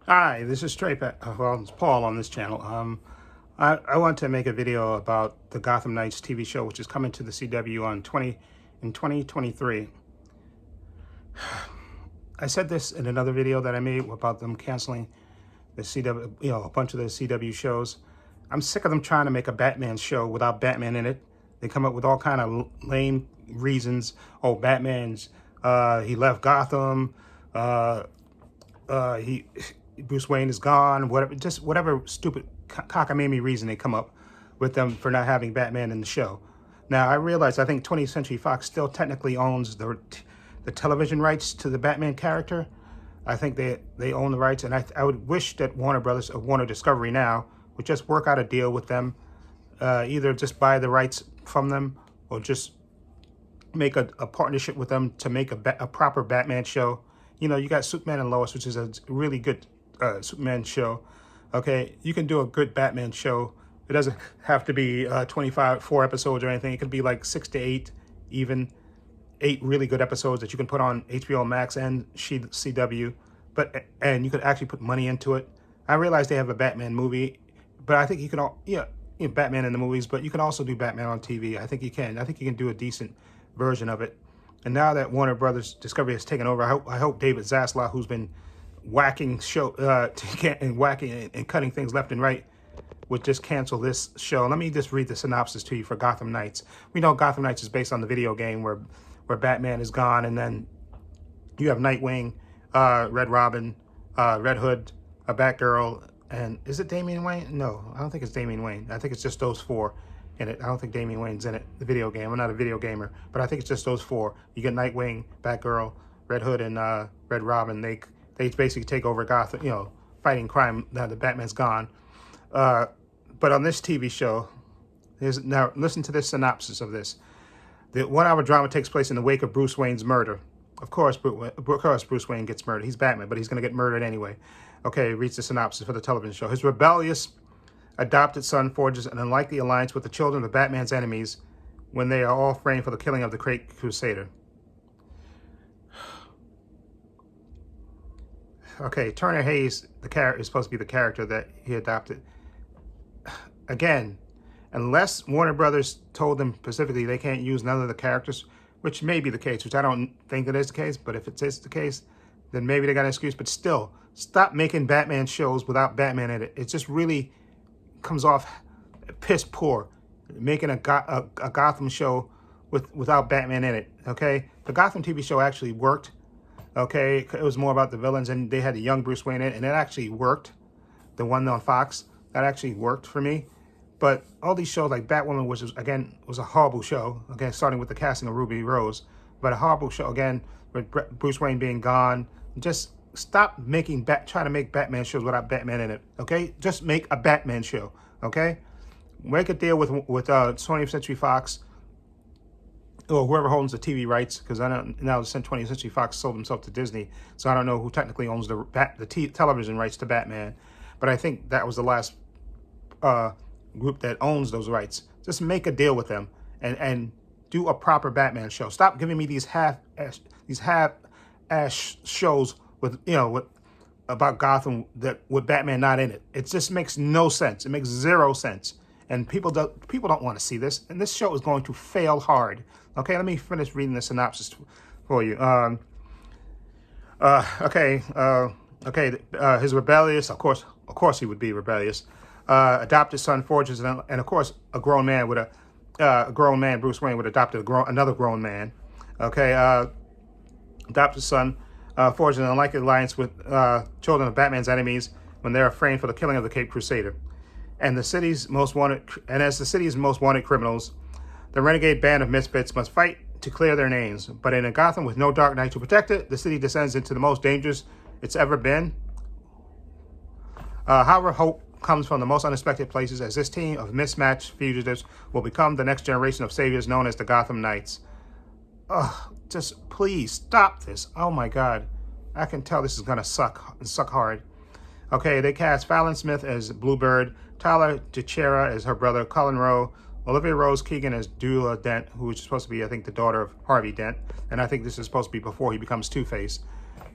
Hi, this is Trepacer. Well, it's Paul on this channel. I want to make a video about the Gotham Knights TV show, which is coming to the CW in 2023. I said this in another video that I made about them canceling the CW, a bunch of the CW shows. I'm sick of them trying to make a Batman show without Batman in it. They come up with all kind of lame reasons. Oh, Batman's he left Gotham. Bruce Wayne is gone, whatever, just whatever stupid cockamamie reason they come up with them for not having Batman in the show. Now, I realize I think 20th Century Fox still technically owns the television rights to the Batman character. I think they own the rights, and I would wish that Warner Brothers or Warner Discovery now would just work out a deal with them, either just buy the rights from them or just make a partnership with them to make a proper Batman show. You know, you got Superman and Lois, which is a really good Superman show. Okay, you can do a good Batman show. It doesn't have to be 4 episodes or anything. It could be like 6 to 8, even 8 really good episodes that you can put on HBO Max and CW. And you could actually put money into it. I realize they have a Batman movie, but I think you can Batman in the movies, but you can also do Batman on TV. I think you can. I think you can do a decent version of it. And now that Warner Brothers Discovery has taken over, I hope David Zaslav, who's been whacking and cutting things left and right, would just cancel this show. Let me just read the synopsis to you for Gotham Knights. We know Gotham Knights is based on the video game where Batman is gone, and then you have Nightwing, Red Robin, Red Hood, a Batgirl, and is it Damian Wayne? No, I don't think it's Damian Wayne. I think it's just those 4 in it. I don't think Damian Wayne's in it, the video game. I'm not a video gamer, but I think it's just those 4. You get Nightwing, Batgirl, Red Hood, and Red Robin. They basically take over Gotham, fighting crime now that Batman's gone. But on this TV show, now listen to this synopsis of this. The 1-hour drama takes place in the wake of Bruce Wayne's murder. Of course, Bruce Wayne gets murdered. He's Batman, but he's going to get murdered anyway. Okay, reads the synopsis for the television show. His rebellious adopted son forges an unlikely alliance with the children of Batman's enemies when they are all framed for the killing of the great Crusader. Okay, Turner Hayes, is supposed to be the character that he adopted. Again, unless Warner Brothers told them specifically they can't use none of the characters, which may be the case, which I don't think it is the case, but if it is the case, then maybe they got an excuse. But still, stop making Batman shows without Batman in it. It just really comes off piss poor, making a Gotham show without Batman in it. Okay, the Gotham TV show actually worked. Okay, it was more about the villains, and they had a young Bruce Wayne in it, and it actually worked. The one on Fox, that actually worked for me. But all these shows like Batwoman, which was a horrible show. Again, starting with the casting of Ruby Rose, but a horrible show again with Bruce Wayne being gone. Just stop trying to make Batman shows without Batman in it. Okay, just make a Batman show. Okay, make a deal with 20th Century Fox or whoever owns the TV rights, because I know now the 20th Century Fox sold himself to Disney, so I don't know who technically owns the television rights to Batman. But I think that was the last group that owns those rights. Just make a deal with them and do a proper Batman show. Stop giving me these half-ass shows with about Gotham with Batman not in it. It just makes no sense. It makes 0 sense. And people don't want to see this. And this show is going to fail hard. Okay, let me finish reading the synopsis for you. His rebellious, of course he would be rebellious. Adopted son forges, and of course a grown man Bruce Wayne would adopt another grown man. Okay, adopted son forges an unlikely alliance with children of Batman's enemies when they are framed for the killing of the Caped Crusader. And as the city's most wanted criminals, the renegade band of misfits must fight to clear their names. But in a Gotham with no Dark Knight to protect it, the city descends into the most dangerous it's ever been. However, hope comes from the most unexpected places, as this team of mismatched fugitives will become the next generation of saviors known as the Gotham Knights. Just please stop this. Oh my God. I can tell this is going to suck hard. Okay, they cast Fallon Smith as Bluebird, Tyler DeChara as her brother Colin Rowe, Olivia Rose Keegan as Dula Dent, who is supposed to be, I think, the daughter of Harvey Dent. And I think this is supposed to be before he becomes Two-Face,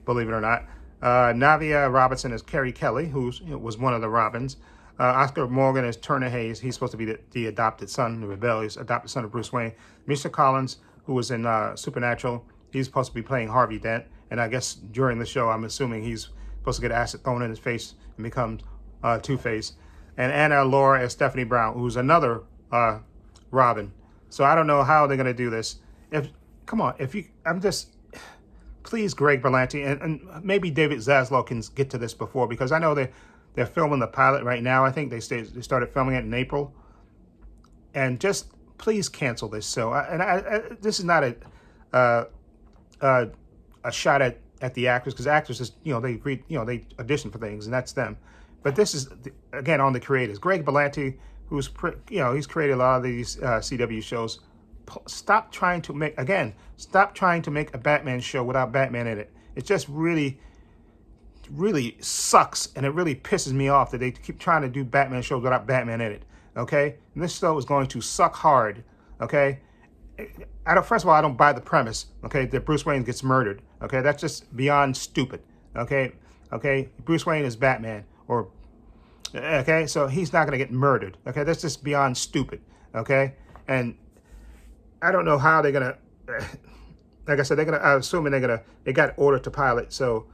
believe it or not. Navia Robinson as Carrie Kelly, who was one of the Robins. Oscar Morgan as Turner Hayes. He's supposed to be the adopted son, the rebellious adopted son of Bruce Wayne. Misha Collins, who was in Supernatural, he's supposed to be playing Harvey Dent. And I guess during the show, I'm assuming he's supposed to get acid thrown in his face and become Two-Face. And Anna Laura as Stephanie Brown, who's another Robin. So I don't know how they're going to do this. Please, Greg Berlanti, and maybe David Zaslav can get to this before, because I know they're filming the pilot right now. I think they started filming it in April. And just please cancel this show. This is not a shot at the actors, because actors just they audition for things, and that's them. But this is again on the creators. Greg Berlanti, who's he's created a lot of these CW shows. Stop trying to make a Batman show without Batman in it. It just really sucks, and it really pisses me off that they keep trying to do Batman shows without Batman in it. Okay, and this show is going to suck hard. Okay, first of all, I don't buy the premise. Okay, that Bruce Wayne gets murdered. Okay, that's just beyond stupid. Okay, Bruce Wayne is Batman, so he's not going to get murdered. Okay, that's just beyond stupid. Okay, and I don't know how they're gonna. Like I said, I'm assuming they got ordered to pilot, so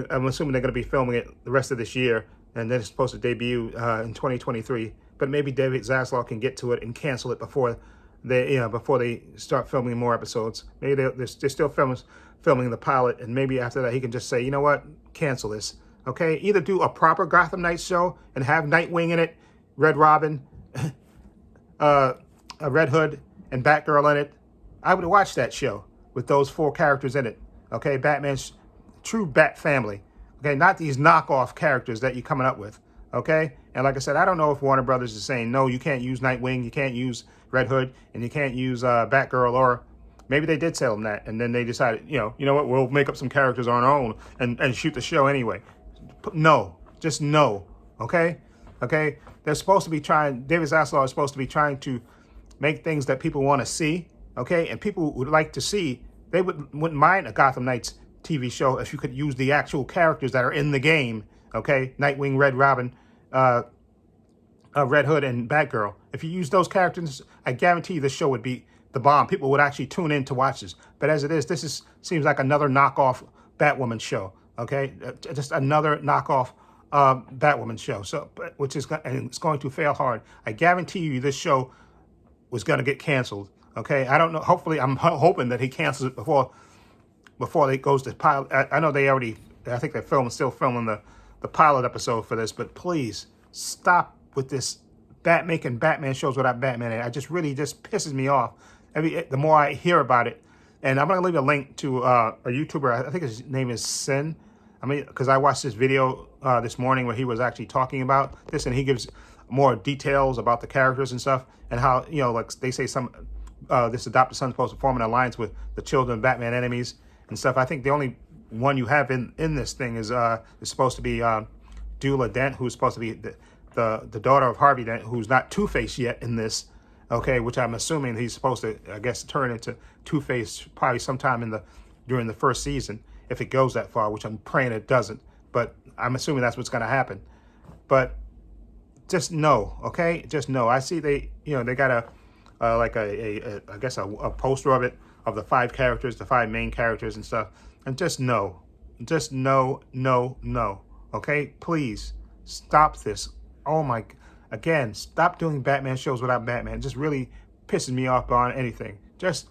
I'm assuming they're gonna be filming it the rest of this year, and then it's supposed to debut in 2023. But maybe David Zaslav can get to it and cancel it before they start filming more episodes. Maybe they're still filming the pilot, and maybe after that he can just say, you know what, cancel this. Okay, either do a proper Gotham Knights show and have Nightwing in it, Red Robin, a Red Hood, and Batgirl in it. I would watch that show with those 4 characters in it. Okay, Batman's true Bat family. Okay, not these knockoff characters that you're coming up with. Okay, and like I said, I don't know if Warner Brothers is saying, no, you can't use Nightwing, you can't use Red Hood, and you can't use Batgirl, or maybe they did tell them that, and then they decided, you know what, we'll make up some characters on our own and shoot the show anyway. No, just no. Okay, they're supposed to be trying. David Zaslav is supposed to be trying to make things that people want to see, okay? And people would like to see, they wouldn't mind a Gotham Knights TV show if you could use the actual characters that are in the game, okay? Nightwing, Red Robin, Red Hood, and Batgirl. If you use those characters, I guarantee you the show would be the bomb. People would actually tune in to watch this. But as it is, seems like another knockoff Batwoman show, okay? Just another knockoff Batwoman show. So, and it's going to fail hard. I guarantee you this show was going to get canceled. Okay, I don't know. Hopefully, I'm hoping that he cancels it before it goes to pilot. I know I think they're still filming the pilot episode for this. But please stop with this making Batman shows without Batman in it. It really pisses me off. The more I hear about it, and I'm going to leave a link to a YouTuber. I think his name is Sin. Because I watched this video this morning where he was actually talking about this, and he gives more details about the characters and stuff, and how, like they say this adopted son's supposed to form an alliance with the children of Batman enemies and stuff. I think the only one you have in this thing is supposed to be Dula Dent, who's supposed to be the daughter of Harvey Dent, who's not Two-Face yet in this, okay, which I'm assuming he's supposed to, I guess, turn into Two-Face probably sometime during the first season, if it goes that far, which I'm praying it doesn't. But I'm assuming that's what's going to happen. But just no, okay? Just no. I see they got I guess a poster of it, of the 5 characters, the 5 main characters and stuff. And just no. Just no. Okay? Please stop this. Oh my, again, stop doing Batman shows without Batman. It just really pisses me off beyond anything. Just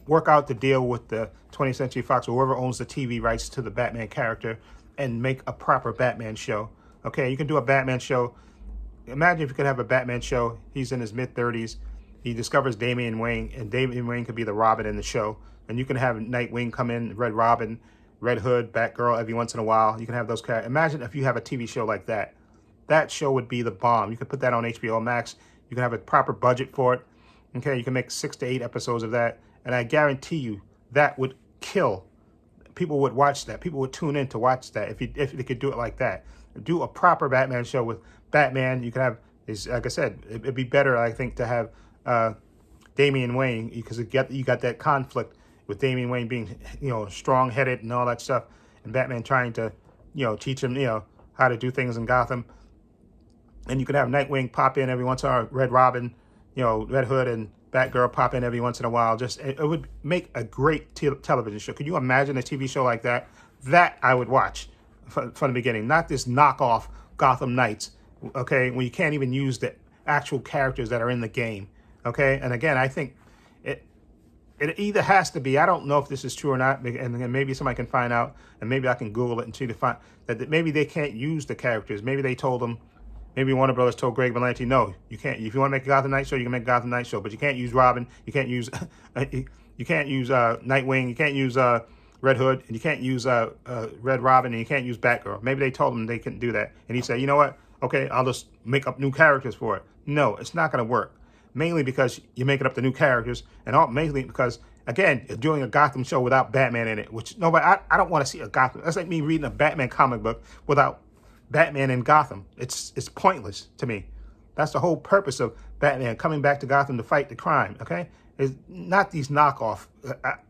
work out the deal with the 20th Century Fox or whoever owns the TV rights to the Batman character and make a proper Batman show. Okay, you can do a Batman show. Imagine if you could have a Batman show. He's in his mid-30s. He discovers Damian Wayne, and Damian Wayne could be the Robin in the show. And you can have Nightwing come in, Red Robin, Red Hood, Batgirl every once in a while. You can have those characters. Imagine if you have a TV show like that. That show would be the bomb. You could put that on HBO Max. You can have a proper budget for it. Okay, you can make 6 to 8 episodes of that. And I guarantee you that would kill. People would watch that. People would tune in to watch that if they could do it like that. Do a proper Batman show with Batman. You can have, like I said, it'd be better, I think, to have Damian Wayne, because you got that conflict with Damian Wayne being, strong-headed and all that stuff, and Batman trying to, teach him, how to do things in Gotham. And you could have Nightwing pop in every once in a while, Red Robin, Red Hood and Batgirl pop in every once in a while. Just it would make a great television show. Could you imagine a TV show like that? That I would watch from the beginning, not this knockoff Gotham Knights, okay, when you can't even use the actual characters that are in the game, okay? And again, I think it either has to be, I don't know if this is true or not, and maybe somebody can find out, and maybe I can Google it and see to find that maybe they can't use the characters. Maybe they told them, maybe Warner Brothers told Greg Berlanti, no, you can't. If you want to make a Gotham Knight show, you can make a Gotham Knight show, but you can't use Robin, you can't use Nightwing, you can't use Red Hood, and you can't use Red Robin, and you can't use Batgirl. Maybe they told him they couldn't do that, and he said, you know what? Okay, I'll just make up new characters for it. No, it's not going to work. Mainly because you're making up the new characters, and mainly because, again, you're doing a Gotham show without Batman in it, which nobody, I don't want to see a Gotham. That's like me reading a Batman comic book without Batman in Gotham. It's pointless to me. That's the whole purpose of Batman coming back to Gotham to fight the crime, okay? It's not these knockoff.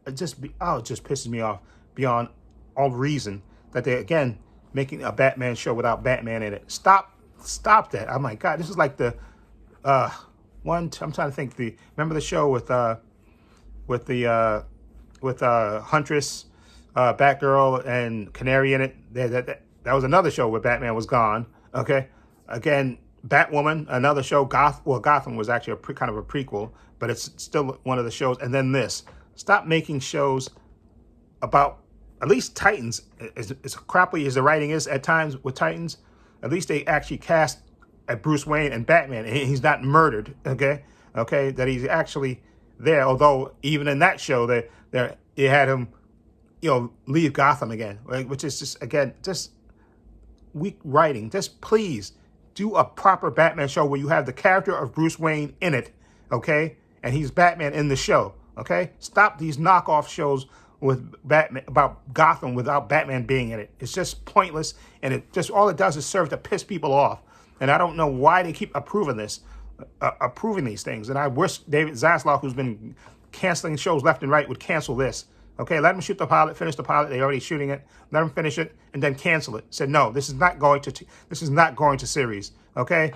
It just pisses me off beyond all reason that they're, again, making a Batman show without Batman in it. Stop that. Oh my God, this is like the I'm trying to think, remember the show with Huntress, Batgirl, and Canary in it? That was another show where Batman was gone. Okay, again, Batwoman, another show. Gotham was actually kind of a prequel, but it's still one of the shows. And then this. Stop making shows about, at least Titans, as crappy as the writing is at times with Titans, at least they actually cast at Bruce Wayne and Batman, and he's not murdered, okay, that he's actually there. Although even in that show, they had him, leave Gotham again, right? Which is just weak writing. Just please do a proper Batman show where you have the character of Bruce Wayne in it, okay, and he's Batman in the show, okay. Stop these knockoff shows with Batman about Gotham without Batman being in it. It's just pointless, and it just all it does is serve to piss people off. And I don't know why they keep approving these things. And I wish David Zaslav, who's been canceling shows left and right, would cancel this. Okay, let him shoot the pilot, finish the pilot. They're already shooting it. Let him finish it, and then cancel it. Said no, this is not going to series. Okay,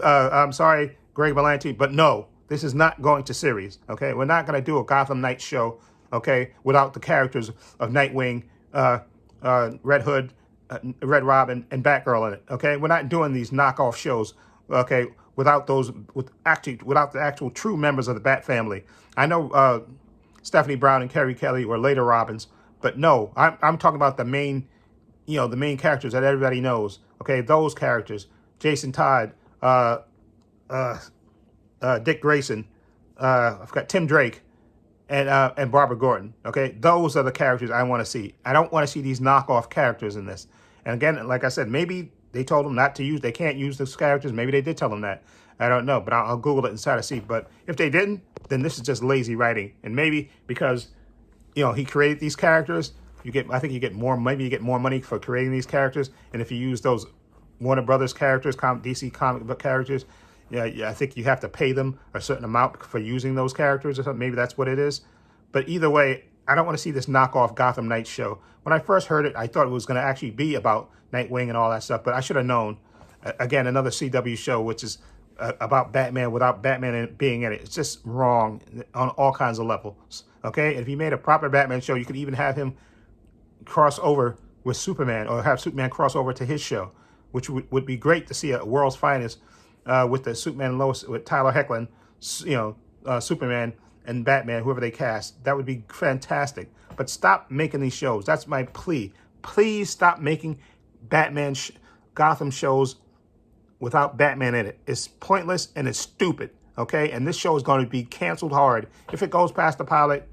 I'm sorry, Greg Berlanti, but no, this is not going to series. Okay, we're not going to do a Gotham Knights show, okay, without the characters of Nightwing, Red Hood, Red Robin, and Batgirl in it. Okay, we're not doing these knockoff shows. Okay, without the actual true members of the Bat family. I know Stephanie Brown and Carrie Kelly were later Robins, but no, I'm talking about the main, the main characters that everybody knows. Okay, those characters: Jason Todd, Dick Grayson, I've got Tim Drake, and Barbara Gordon. Okay, those are the characters I want to see. I don't want to see these knockoff characters in this. And again, like I said, maybe they told them not to use. They can't use those characters. Maybe they did tell them that. I don't know, but I'll Google it and try to see. But if they didn't, then this is just lazy writing. And maybe because he created these characters, maybe you get more money for creating these characters. And if you use those Warner Brothers characters, DC comic book characters, I think you have to pay them a certain amount for using those characters or something. Maybe that's what it is. But either way, I don't want to see this knockoff Gotham Knights show. When I first heard it, I thought it was going to actually be about Nightwing and all that stuff. But I should have known. Again, another CW show, which is about Batman without Batman being in it. It's just wrong on all kinds of levels. Okay? If you made a proper Batman show, you could even have him cross over with Superman, or have Superman cross over to his show, which would be great to see a World's Finest with the Superman and Lois, with Tyler Hoechlin, Superman and Batman, whoever they cast. That would be fantastic. But stop making these shows. That's my plea. Please stop making Batman Gotham shows without Batman in it. It's pointless and it's stupid, okay? And this show is going to be canceled hard. If it goes past the pilot,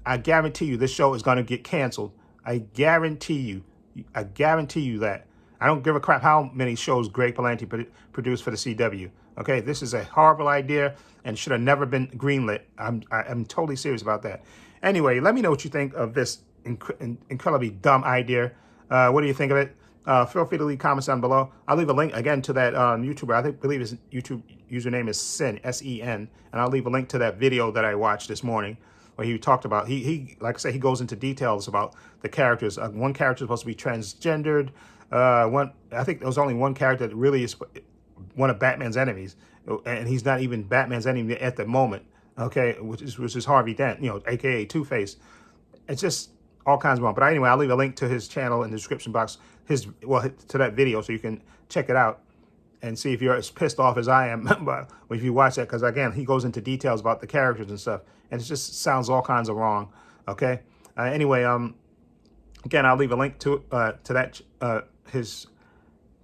I guarantee you this show is going to get canceled. I guarantee you that. I don't give a crap how many shows Greg Berlanti produced for the CW. Okay, this is a horrible idea and should have never been greenlit. I'm totally serious about that. Anyway, let me know what you think of this incredibly dumb idea. What do you think of it? Feel free to leave comments down below. I'll leave a link again to that YouTuber. I believe his YouTube username is Sen, S-E-N, and I'll leave a link to that video that I watched this morning where he talked about, he like I said, he goes into details about the characters. One character is supposed to be transgendered. I think there was only one character that really is one of Batman's enemies, and he's not even Batman's enemy at the moment. Okay, which is Harvey Dent, aka Two-Face. It's just all kinds of wrong. But anyway, I'll leave a link to his channel in the description box, to that video, so you can check it out and see if you're as pissed off as I am but if you watch that, because again, he goes into details about the characters and stuff, and it just sounds all kinds of wrong. Okay. Anyway, again, I'll leave a link to that his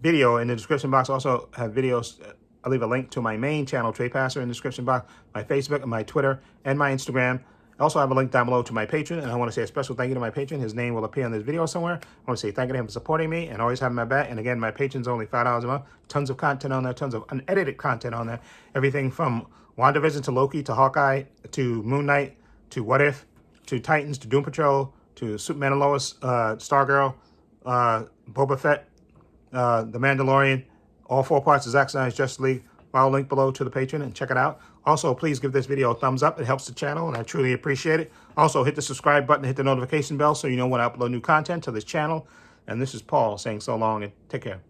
video in the description box. Also have videos. I'll leave a link to my main channel, Trepacer, in the description box, my Facebook and my Twitter and my Instagram. I also have a link down below to my patron, and I want to say a special thank you to my patron. His name will appear in this video somewhere. I want to say thank you to him for supporting me and always having my back. And again, my patron's only $5 a month. Tons of content on there, tons of unedited content on there. Everything from WandaVision to Loki to Hawkeye to Moon Knight to What If to Titans to Doom Patrol to Superman and Lois, Stargirl, Boba Fett, The Mandalorian, all 4 parts of Zack Snyder's Justice League. I'll link below to the patron and check it out. Also, please give this video a thumbs up. It helps the channel, and I truly appreciate it. Also, hit the subscribe button, hit the notification bell so you know when I upload new content to this channel. And this is Paul saying so long and take care.